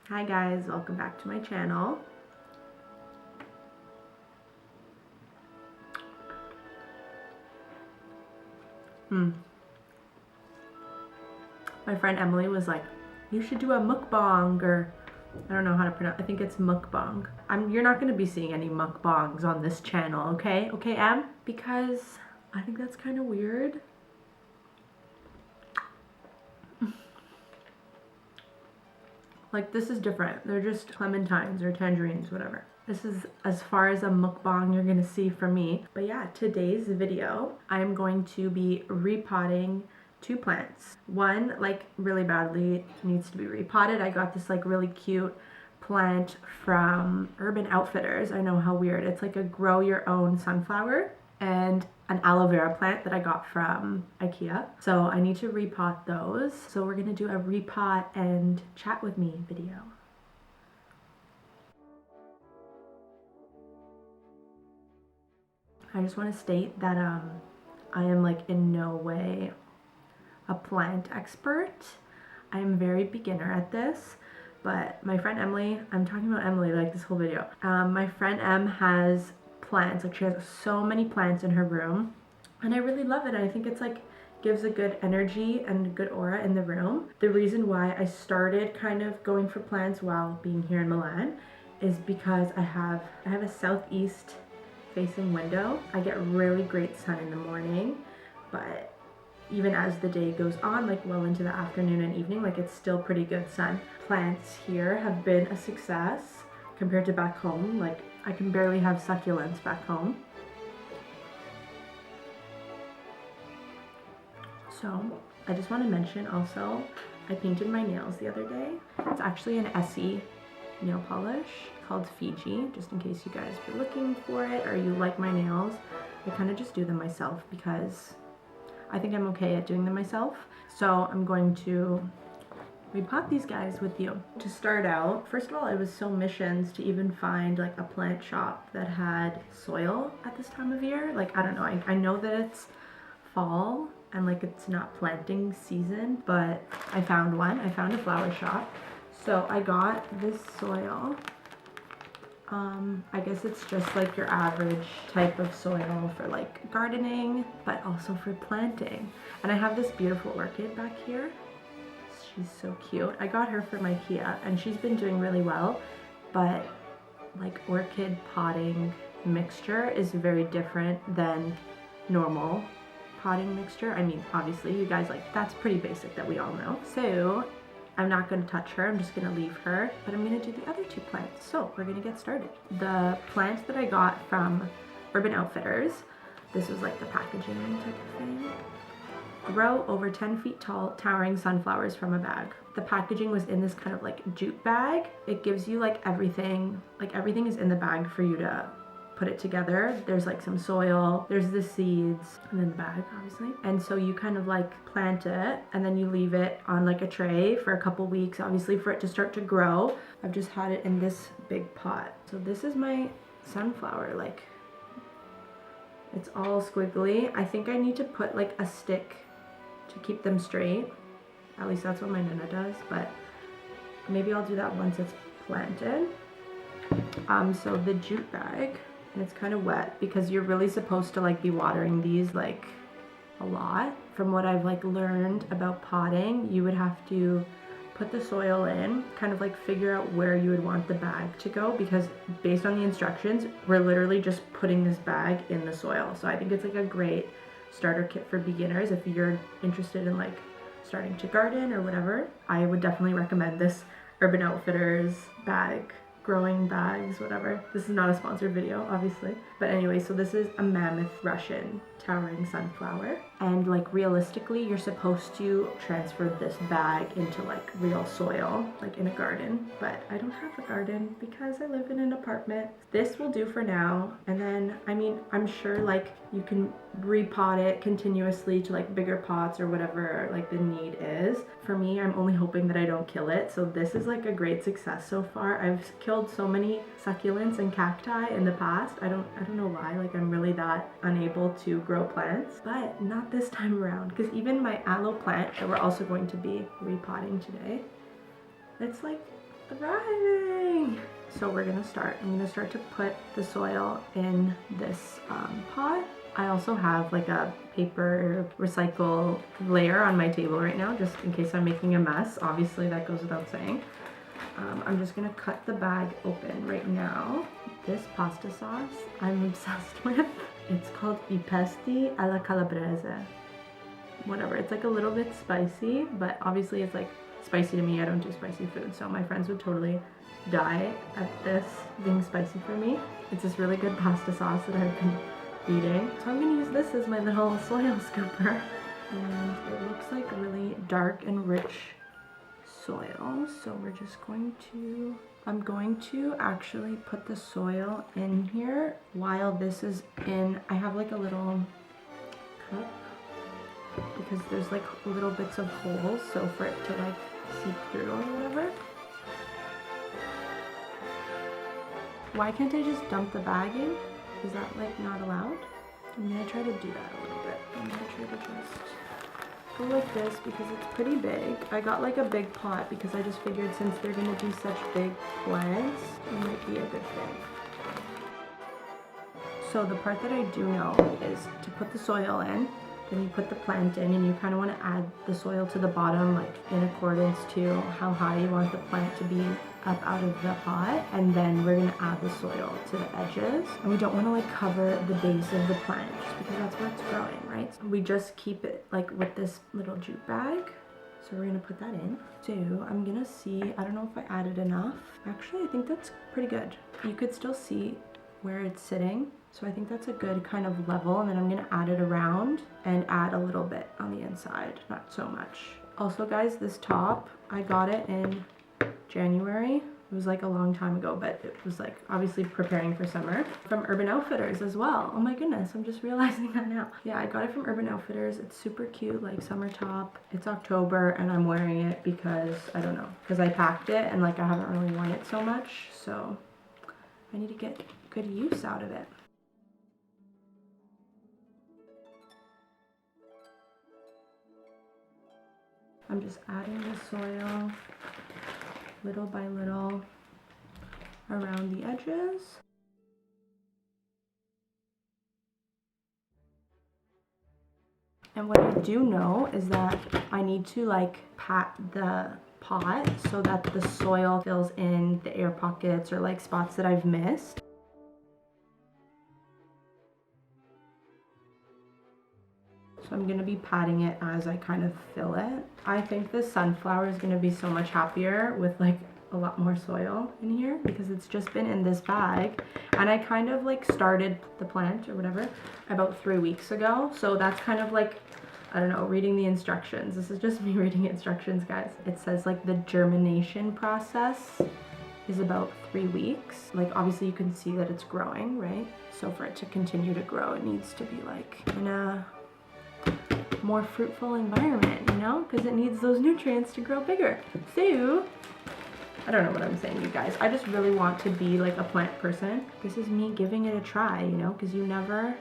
Hi guys, welcome back to my channel. My friend Emily was like, you should do a mukbang, or I don't know how to pronounce, I think it's mukbang. You're not gonna be seeing any mukbangs on this channel, okay? Okay, Em? Because I think that's kind of weird. Like, this is different. They're just clementines or tangerines, whatever. This is as far as a mukbang you're gonna see from me. But yeah, today's video, I'm going to be repotting two plants. One, like, really badly needs to be repotted. I got this like really cute plant from Urban Outfitters. I know, how weird. It's like a grow your own sunflower, and an aloe vera plant that I got from IKEA. So I need to repot those. So we're gonna do a repot and chat with me video. I just want to state that I am like in no way a plant expert. I am very beginner at this, but my friend Emily, I'm talking about Emily like this whole video. My friend Em has plants, like she has so many plants in her room, and I really love it. I think it's like gives a good energy and a good aura in the room. The reason why I started kind of going for plants while being here in Milan is because I have a southeast facing window. I get really great sun in the morning, but even as the day goes on, like well into the afternoon and evening, like it's still pretty good sun. Plants here have been a success compared to back home. Like I can barely have succulents back home. So I just want to mention also, I painted my nails the other day. It's actually an Essie nail polish called Fiji, just in case you guys were looking for it or you like my nails. I kind of just do them myself because I think I'm okay at doing them myself. So I'm going to repot these guys with you. To start out, first of all, it was so missions to even find like a plant shop that had soil at this time of year. Like, I don't know, I know that it's fall and like it's not planting season, but I found one. I found a flower shop. So I got this soil. I guess it's just like your average type of soil for like gardening, but also for planting. And I have this beautiful orchid back here. She's so cute. I got her from IKEA and she's been doing really well, but like orchid potting mixture is very different than normal potting mixture. I mean, obviously you guys, like, that's pretty basic that we all know. So I'm not going to touch her, I'm just going to leave her, but I'm going to do the other two plants. So we're going to get started. The plants that I got from Urban Outfitters, this was like the packaging type of thing. Grow over 10 feet tall, towering sunflowers from a bag. The packaging was in this kind of like jute bag. It gives you like everything is in the bag for you to put it together. There's like some soil, there's the seeds, and then the bag, obviously. And so you kind of like plant it and then you leave it on like a tray for a couple weeks, obviously, for it to start to grow. I've just had it in this big pot. So this is my sunflower, like it's all squiggly. I think I need to put like a stick to keep them straight. At least that's what my Nana does, but maybe I'll do that once it's planted. So the jute bag, and it's kind of wet because you're really supposed to like be watering these like a lot. From what I've like learned about potting, you would have to put the soil in, kind of like figure out where you would want the bag to go, because based on the instructions, we're literally just putting this bag in the soil. So I think it's like a great starter kit for beginners if you're interested in like starting to garden or whatever. I would definitely recommend this Urban Outfitters bag, growing bags, whatever. This is not a sponsored video, obviously. But anyway, so this is a mammoth Russian towering sunflower. And like realistically, you're supposed to transfer this bag into like real soil, like in a garden. But I don't have a garden because I live in an apartment. This will do for now. And then, I mean, I'm sure like you can repot it continuously to like bigger pots or whatever like the need is. For me, I'm only hoping that I don't kill it. So this is like a great success so far. I've killed so many succulents and cacti in the past. I don't know why, like I'm really that unable to grow plants, but not this time around, because even my aloe plant that we're also going to be repotting today, it's like thriving. So we're gonna start. I'm gonna start to put the soil in this pot. I also have like a paper recycle layer on my table right now, just in case I'm making a mess. Obviously that goes without saying. I'm just gonna cut the bag open right now. This pasta sauce I'm obsessed with. It's called I pesti alla calabrese. Whatever, it's like a little bit spicy, but obviously it's like spicy to me. I don't do spicy food, so my friends would totally die at this being spicy for me. It's this really good pasta sauce that I've been eating. So I'm gonna use this as my little soil scooper. And it looks like really dark and rich soil. So we're just going to, I'm going to actually put the soil in here while this is in. I have like a little cup because there's like little bits of holes, so for it to like seep through or whatever. Why can't I just dump the bag in? Is that like not allowed? I'm gonna try to do that a little bit. I'm gonna try to just go like this because it's pretty big. I got like a big pot because I just figured since they're gonna be such big plants, it might be a good thing. So the part that I do know is to put the soil in, then you put the plant in, and you kind of want to add the soil to the bottom, like in accordance to how high you want the plant to be up out of the pot. And then we're going to add the soil to the edges. And we don't want to like cover the base of the plant just because that's where it's growing, right? So we just keep it like with this little jute bag. So we're going to put that in. So I'm going to see, I don't know if I added enough. Actually, I think that's pretty good. You could still see where it's sitting. So I think that's a good kind of level, and then I'm gonna add it around and add a little bit on the inside, not so much. Also guys, this top, I got it in January. It was like a long time ago, but it was like obviously preparing for summer. From Urban Outfitters as well. Oh my goodness, I'm just realizing that now. Yeah, I got it from Urban Outfitters. It's super cute, like summer top. It's October and I'm wearing it because, I don't know, because I packed it and like I haven't really worn it so much. So I need to get good use out of it. I'm just adding the soil little by little around the edges. And what I do know is that I need to like pat the pot so that the soil fills in the air pockets or like spots that I've missed. So I'm gonna be patting it as I kind of fill it. I think this sunflower is gonna be so much happier with like a lot more soil in here because it's just been in this bag. And I kind of like started the plant or whatever about 3 weeks ago. So that's kind of like, I don't know, reading the instructions. This is just me reading instructions, guys. It says like the germination process is about 3 weeks. Like obviously you can see that it's growing, right? So for it to continue to grow, it needs to be like in a more fruitful environment, you know, because it needs those nutrients to grow bigger. So I don't know what I'm saying, you guys. I just really want to be like a plant person. This is me giving it a try, you know, because you never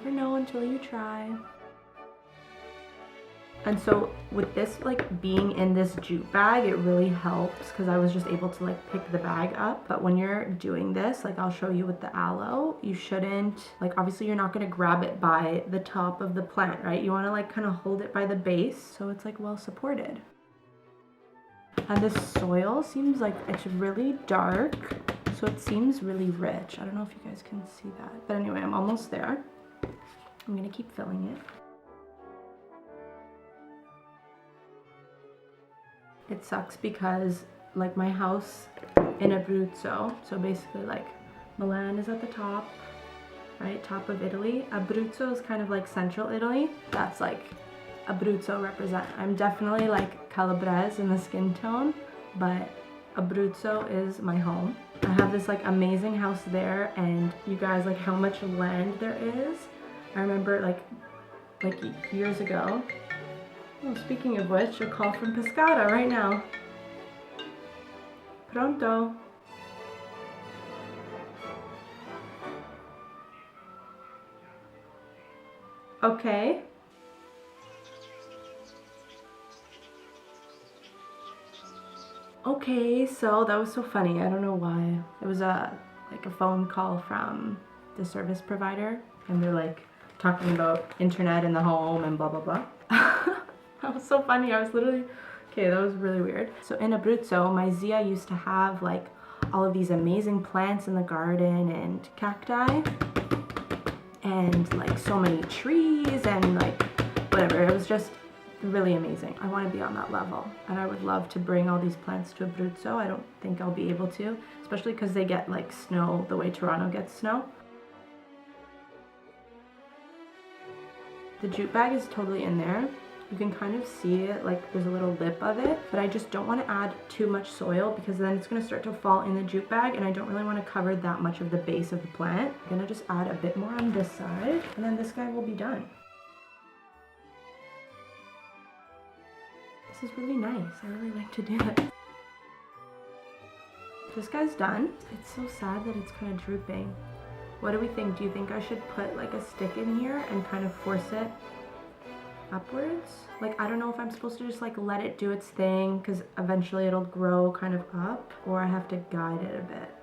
know until you try. And so with this like being in this jute bag, it really helps because I was just able to like pick the bag up. But when you're doing this, like I'll show you with the aloe, you shouldn't, like obviously you're not going to grab it by the top of the plant, right? You want to like kind of hold it by the base so it's like well supported. And this soil seems like it's really dark, so it seems really rich. I don't know if you guys can see that. But anyway, I'm almost there. I'm going to keep filling it. It sucks because like my house in Abruzzo, so basically like Milan is at the top, right? Top of Italy. Abruzzo is kind of like central Italy. That's like Abruzzo represent. I'm definitely like Calabrese in the skin tone, but Abruzzo is my home. I have this like amazing house there, and you guys, like how much land there is. I remember like years ago. Oh, speaking of which, a call from Pescara right now. Pronto? Okay. Okay. Okay, so that was so funny. I don't know why. It was like a phone call from the service provider, and they're like talking about internet in the home and blah blah blah. That was so funny. I was literally, okay, that was really weird. So in Abruzzo, my Zia used to have like all of these amazing plants in the garden and cacti and like so many trees and like whatever. It was just really amazing. I want to be on that level, and I would love to bring all these plants to Abruzzo. I don't think I'll be able to, especially because they get like snow the way Toronto gets snow. The jute bag is totally in there. You can kind of see it, like there's a little lip of it, but I just don't want to add too much soil because then it's going to start to fall in the jute bag, and I don't really want to cover that much of the base of the plant. I'm going to just add a bit more on this side, and then this guy will be done. This is really nice. I really like to do this. This guy's done. It's so sad that it's kind of drooping. What do we think? Do you think I should put like a stick in here and kind of force it upwards? Like, I don't know if I'm supposed to just like let it do its thing because eventually it'll grow kind of up, or I have to guide it a bit.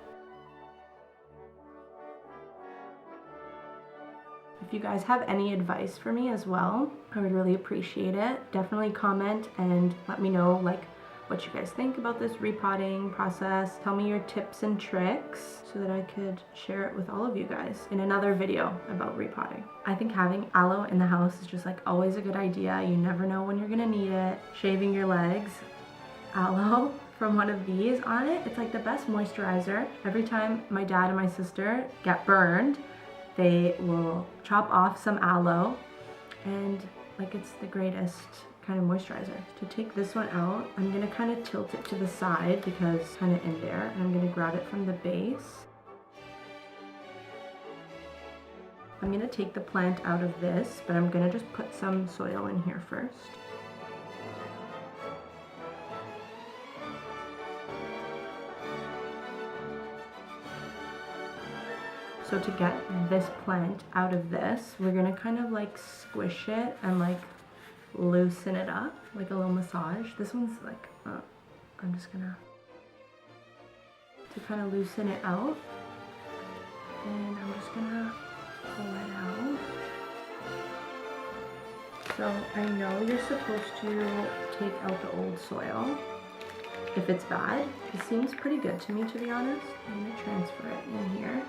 If you guys have any advice for me as well, I would really appreciate it. Definitely comment and let me know like what you guys think about this repotting process. Tell me your tips and tricks so that I could share it with all of you guys in another video about repotting. I think having aloe in the house is just like always a good idea. You never know when you're gonna need it. Shaving your legs, aloe from one of these on it, it's like the best moisturizer. Every time my dad and my sister get burned, they will chop off some aloe, and like it's the greatest kind of moisturizer. To take this one out, I'm gonna kind of tilt it to the side because it's kind of in there, and I'm gonna grab it from the base. I'm gonna take the plant out of this, but I'm gonna just put some soil in here first. So to get this plant out of this, we're gonna kind of like squish it and like loosen it up, like a little massage. This one's like, I'm just gonna to kind of loosen it out, and I'm just gonna pull it out. So I know you're supposed to take out the old soil if it's bad. It seems pretty good to me, to be honest. I'm gonna transfer it in here.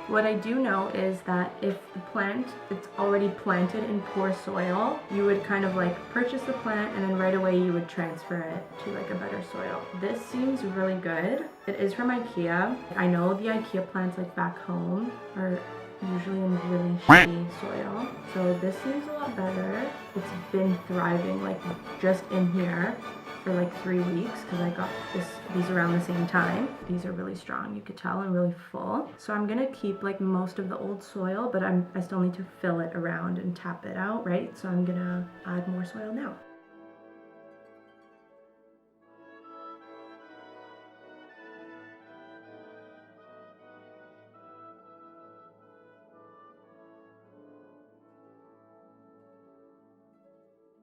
What I do know is that if the plant it's already planted in poor soil, you would kind of like purchase the plant and then right away you would transfer it to like a better soil. This seems really good. It is from IKEA. I know the IKEA plants like back home are usually in really shitty soil. So this seems a lot better. It's been thriving like just in here for like 3 weeks because I got these around the same time. These are really strong, you could tell, and really full. So I'm gonna keep like most of the old soil, but I still need to fill it around and tap it out, right? So I'm gonna add more soil now.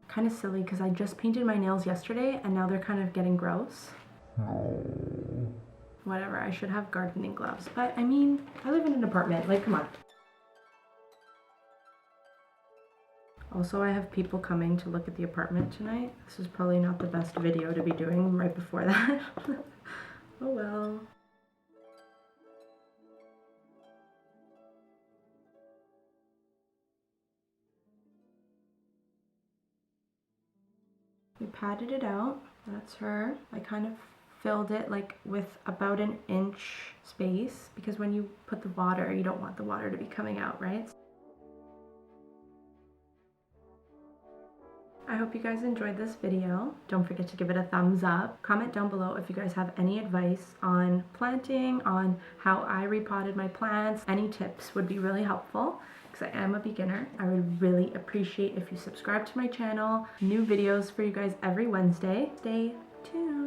Kind of silly because I just painted my nails yesterday and now they're kind of getting gross. Whatever, I should have gardening gloves, but I mean, I live in an apartment, like come on. Also, I have people coming to look at the apartment tonight. This is probably not the best video to be doing right before that. Oh well. We patted it out. That's her. I kind of filled it like with about an inch space because when you put the water, you don't want the water to be coming out, right? I hope you guys enjoyed this video. Don't forget to give it a thumbs up. Comment down below if you guys have any advice on planting, on how I repotted my plants. Any tips would be really helpful because I am a beginner. I would really appreciate if you subscribe to my channel. New videos for you guys every Wednesday. Stay tuned.